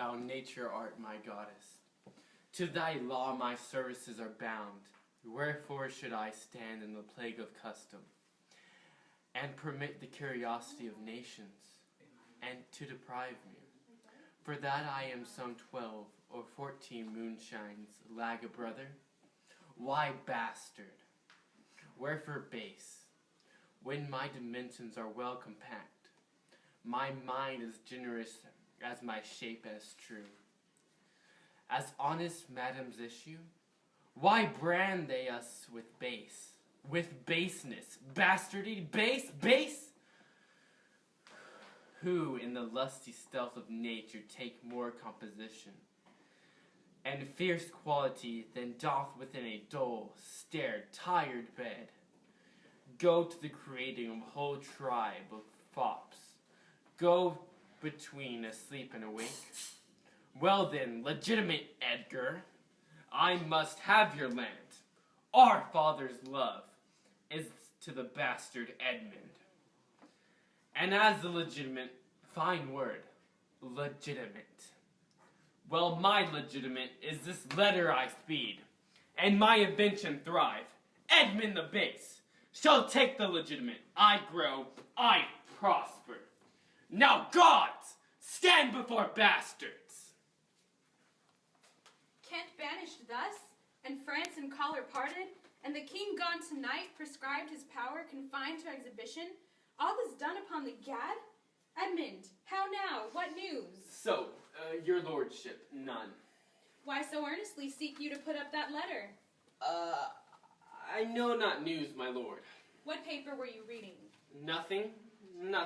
thou nature art my goddess. To thy law my services are bound. Wherefore should I stand in the plague of custom, and permit the curiosity of nations, and to deprive me? For that I am some 12 or 14 moonshines lag a brother? Why bastard? Wherefore base? When my dimensions are well compact, my mind is generous as my shape as true. As honest madams issue, why brand they us with base? With baseness, bastardy, base? Who in the lusty stealth of nature take more composition and fierce quality than doth within a dull, stared, tired bed go to the creating of a whole tribe of fops, go between asleep and awake? Well then, legitimate Edgar, I must have your land. Our father's love is to the bastard Edmund. And as the legitimate, fine word, legitimate. Well, my legitimate is this letter I speed, and my invention thrive. Edmund the base shall take the legitimate. I grow, I prosper. Now gods, stand before bastards. Kent banished thus, and France and collar parted, and the king gone tonight, prescribed his power, confined to exhibition. All this done upon the gad? Edmund, how now? What news? So, your lordship, none. Why so earnestly seek you to put up that letter? I know not news, my lord. What paper were you reading? Nothing. No?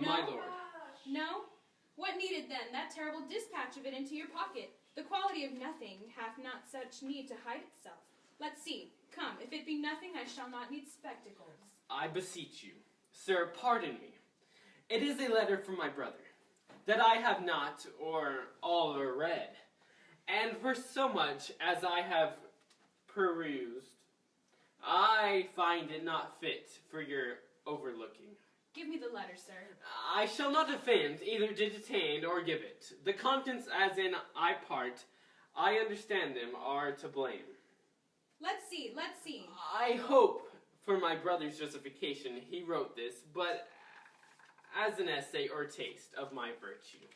My lord. No? What needed then that terrible dispatch of it into your pocket? The quality of nothing hath not such need to hide itself. Let's see. Come, if it be nothing, I shall not need spectacles. I beseech you, sir, pardon me. It is a letter from my brother, that I have not, or all or read. And for so much as I have perused, I find it not fit for your overlooking. Give me the letter, sir. I shall not offend, either to detain or give it. The contents, as in I part, I understand them, are to blame. Let's see. I hope, for my brother's justification, he wrote this, but as an essay or taste of my virtue.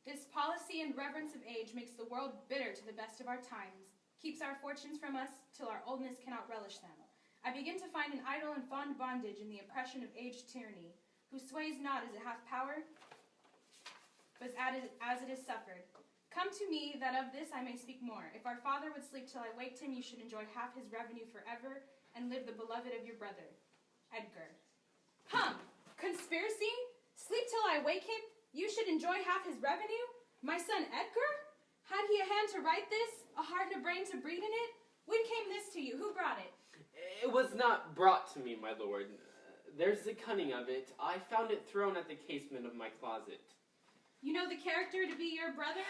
This policy and reverence of age makes the world bitter to the best of our times, keeps our fortunes from us till our oldness cannot relish them. I begin to find an idle and fond bondage in the oppression of aged tyranny, who sways not as it hath power, but as it is suffered. Come to me, that of this I may speak more. If our father would sleep till I waked him, you should enjoy half his revenue forever, and live the beloved of your brother. Edgar. Hum! Conspiracy? Sleep till I wake him? You should enjoy half his revenue? My son Edgar? Had he a hand to write this? A heart and a brain to breed in it? When came this to you? Who brought it? It was not brought to me, my lord. There's the cunning of it. I found it thrown at the casement of my closet. You know the character to be your brother's?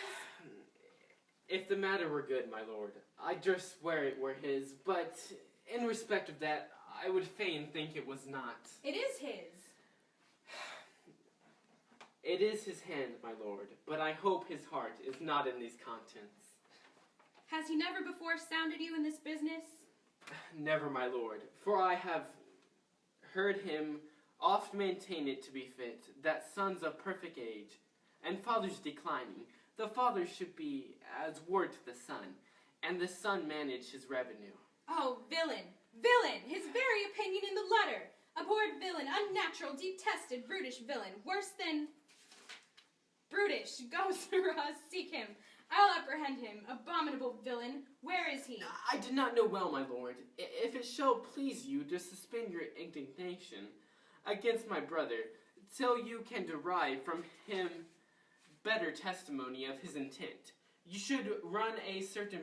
If the matter were good, my lord, I durst swear it were his, but in respect of that, I would fain think it was not. It is his. It is his hand, my lord, but I hope his heart is not in these contents. Has he never before sounded you in this business? Never, my lord, for I have heard him oft maintain it to be fit, that sons of perfect age, and fathers declining, the father should be as word to the son, and the son manage his revenue. Oh, villain! His very opinion in the letter! Abhorred villain, unnatural, detested, brutish villain, worse than... Brutish, go, sir, seek him. I'll apprehend him, abominable villain. Where is he? I did not know well, my lord. If it shall please you to suspend your indignation against my brother, till you can derive from him better testimony of his intent, you should run a certain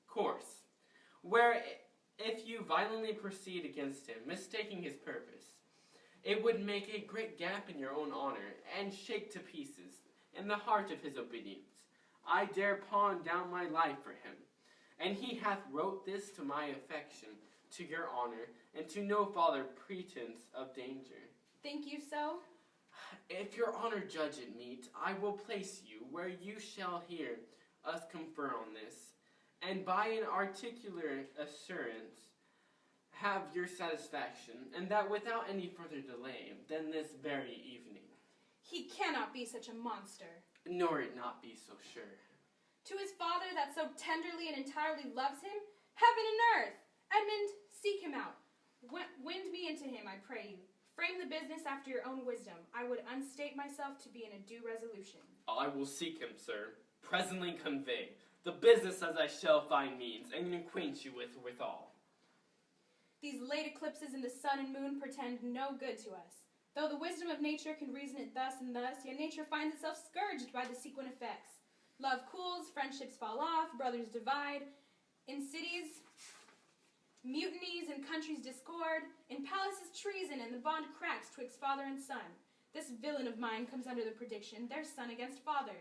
course, where if you violently proceed against him, mistaking his purpose, it would make a great gap in your own honor, and shake to pieces, in the heart of his obedience, I dare pawn down my life for him, and he hath wrote this to my affection, to your honor, and to no farther pretense of danger. Think you so? If your honor judge it meet, I will place you where you shall hear us confer on this, and by an articulate assurance have your satisfaction, and that without any further delay than this very evening. He cannot be such a monster. Nor it not be so sure. To his father that so tenderly and entirely loves him, heaven and earth! Edmund, seek him out. Wind me into him, I pray you. Frame the business after your own wisdom. I would unstate myself to be in a due resolution. I will seek him, sir. Presently convey the business as I shall find means, and acquaint you withal. These late eclipses in the sun and moon portend no good to us. Though the wisdom of nature can reason it thus and thus, yet nature finds itself scourged by the sequent effects. Love cools, friendships fall off, brothers divide. In cities, mutinies, in countries discord. In palaces, treason, and the bond cracks twixt father and son. This villain of mine comes under the prediction, there's son against father.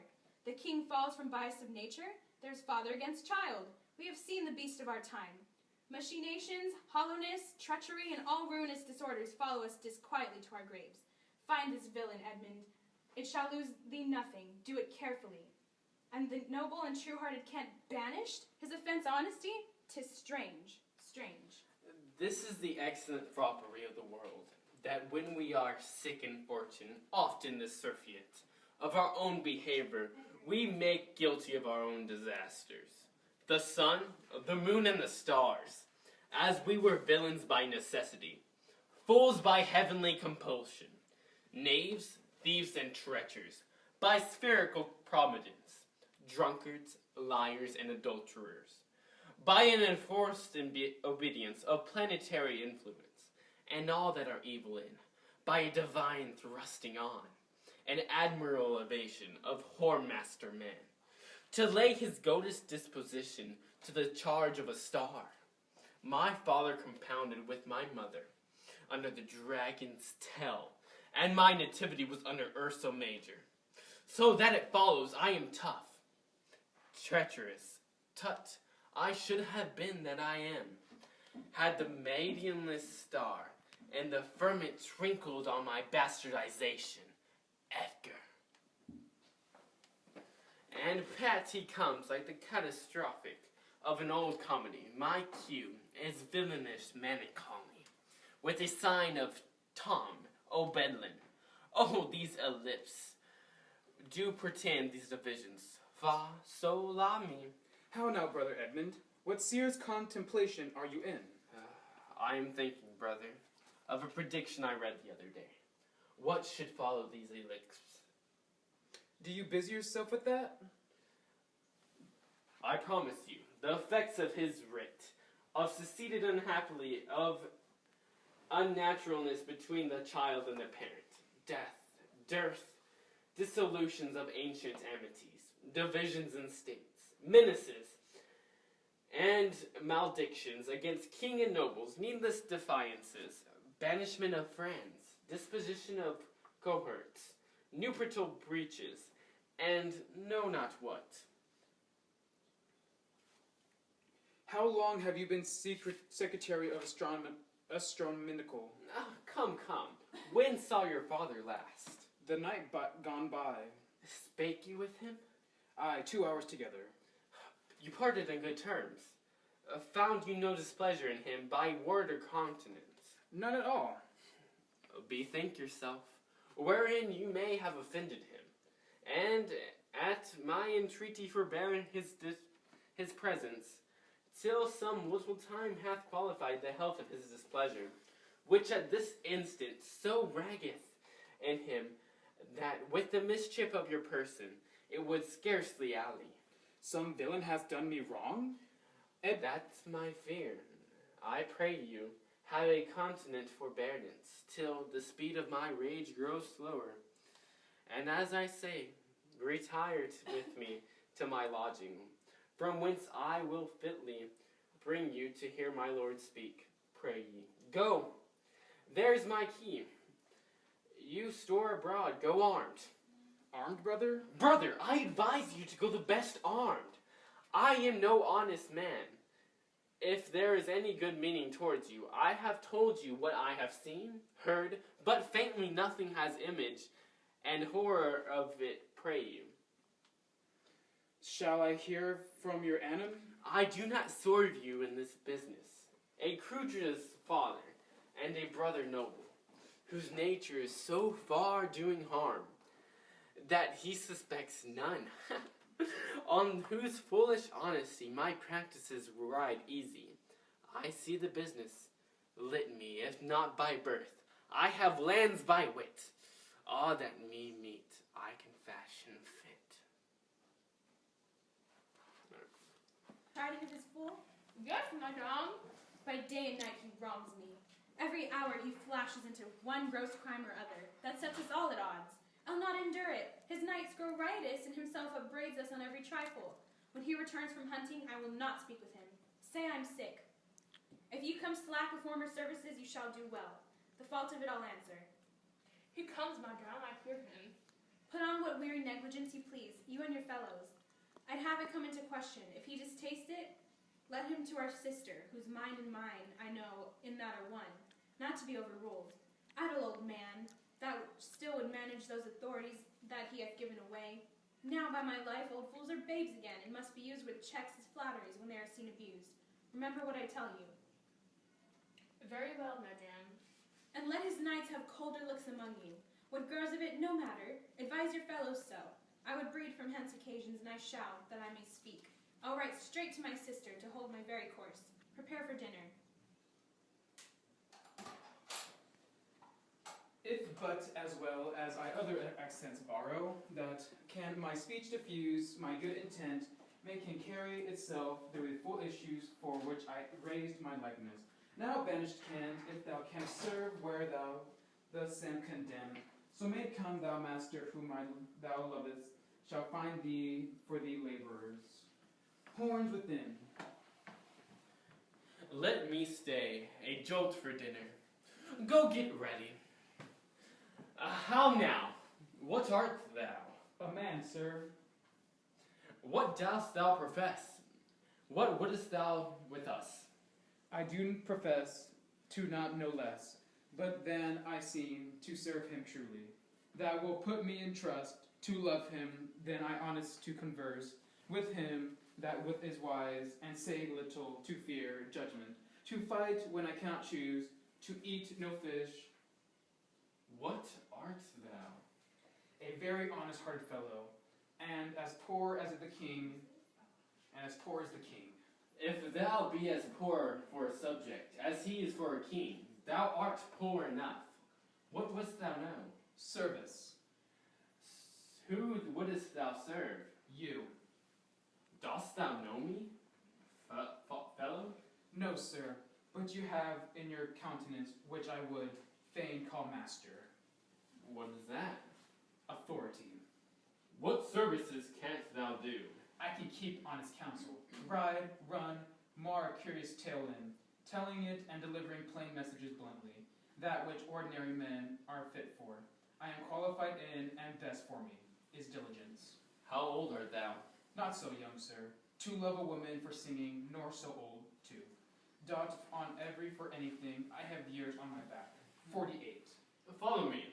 The king falls from bias of nature, there's father against child. We have seen the beast of our time. Machinations, hollowness, treachery, and all ruinous disorders follow us disquietly to our graves. Find this villain, Edmund. It shall lose thee nothing. Do it carefully. And the noble and true-hearted Kent banished? His offense honesty? 'Tis strange, strange. This is the excellent foppery of the world, that when we are sick in fortune, often the surfeit of our own behavior, we make guilty of our own disasters. The sun, the moon, and the stars, as we were villains by necessity, fools by heavenly compulsion, knaves, thieves, and treachers by spherical providence, drunkards, liars, and adulterers, by an enforced obedience of planetary influence, and all that are evil in, by a divine thrusting on, an admirable elevation of whoremaster man, to lay his goatless disposition to the charge of a star. My father compounded with my mother under the dragon's tail, and my nativity was under Ursa Major. So that it follows I am tough, treacherous, tut, I should have been that I am, had the medianless star and the firmament twinkled on my bastardization. Edgar. And pat he comes like the catastrophic of an old comedy. My cue is villainish melancholy, with a sign of Tom O'Bedlin. Oh, these ellipses do pretend these divisions. Fa, sol, la, mi. How now, Brother Edmund? What seer's contemplation are you in? I am thinking, brother, of a prediction I read the other day. What should follow these ellipses? Do you busy yourself with that? I promise you, the effects of his writ, of succeeded unhappily, of unnaturalness between the child and the parent, death, dearth, dissolutions of ancient amities, divisions in states, menaces, and maledictions against king and nobles, needless defiances, banishment of friends, disposition of cohorts, nuptial breaches, and know not what. How long have you been Secretary of Astronomical? Oh, come. When saw your father last? The night gone by. Spake you with him? Aye, 2 hours together. You parted on good terms. Found you no displeasure in him by word or countenance? None at all. Bethink yourself, wherein you may have offended him, and at my entreaty forbear his presence, till some little time hath qualified the health of his displeasure, which at this instant so raggeth in him, that with the mischief of your person, it would scarcely ally. Some villain has done me wrong? That's my fear. I pray you, have a continent forbearance, till the speed of my rage grows slower. And as I say, retire with me to my lodging, from whence I will fitly bring you to hear my lord speak. Pray ye, go. There's my key. You store abroad, go armed. Armed, brother? Brother, I advise you to go the best armed. I am no honest man. If there is any good meaning towards you, I have told you what I have seen, heard, but faintly nothing has image, and horror of it pray you. Shall I hear from your Annam? I do not serve you in this business. A Crudra's father, and a brother noble, whose nature is so far doing harm, that he suspects none, on whose foolish honesty my practices ride easy. I see the business, lit me, if not by birth. I have lands by wit. All that me meet, I can fashion fit. Tired of his fool? Yes, madame. By day and night he wrongs me. Every hour he flashes into one gross crime or other. That sets us all at odds. I'll not endure it. His nights grow riotous, and himself upbraids us on every trifle. When he returns from hunting, I will not speak with him. Say I'm sick. If you come slack of former services, you shall do well. The fault of it I'll answer. He comes, madame, I hear him. Put on what weary negligence you please, you and your fellows. I'd have it come into question. If he distaste it, let him to our sister, whose mind and mine, I know, in that are one, not to be overruled. Idle old man, that still would manage those authorities that he hath given away. Now, by my life, old fools are babes again, and must be used with checks as flatteries when they are seen abused. Remember what I tell you. Very well, madame. And let his knights have colder looks among you. What grows of it, no matter. Advise your fellows so. I would breed from hence occasions, and I shall, that I may speak. I'll write straight to my sister to hold my very course. Prepare for dinner. If but as well as I other accents borrow, that can my speech diffuse, my good intent, may can carry itself through the full issues for which I raised my likeness. Now banished can, if thou canst serve where thou thus am condemned, so may it come thou master whom thou lovest, shall find thee for thee laborers. Horns within. Let me stay, a jolt for dinner. Go get ready. How now? What art thou? A man, sir. What dost thou profess? What wouldest thou with us? I do profess to not know less, but then I seem to serve him truly. Thou wilt put me in trust to love him, then I honest to converse with him that with is wise, and say little to fear judgment, to fight when I cannot choose, to eat no fish. What art thou? A very honest-hearted fellow, and as poor as the king, and as poor as the king. If thou be as poor for a subject as he is for a king, thou art poor enough. What wouldst thou know? Service. Who wouldst thou serve? You. Dost thou know me, fellow? No, sir, but you have in your countenance which I would fain call master. What is that? Authority. What services canst thou do? I can keep honest counsel, ride, run, mar a curious tale in, telling it and delivering plain messages bluntly, that which ordinary men are fit for. I am qualified in, and best for me, is diligence. How old art thou? Not so young, sir, to love a woman for singing, nor so old, too. Dot on every for anything, I have years on my back, 48. Follow me,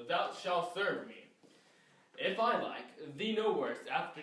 thou shalt serve me. If I like, thee no worse after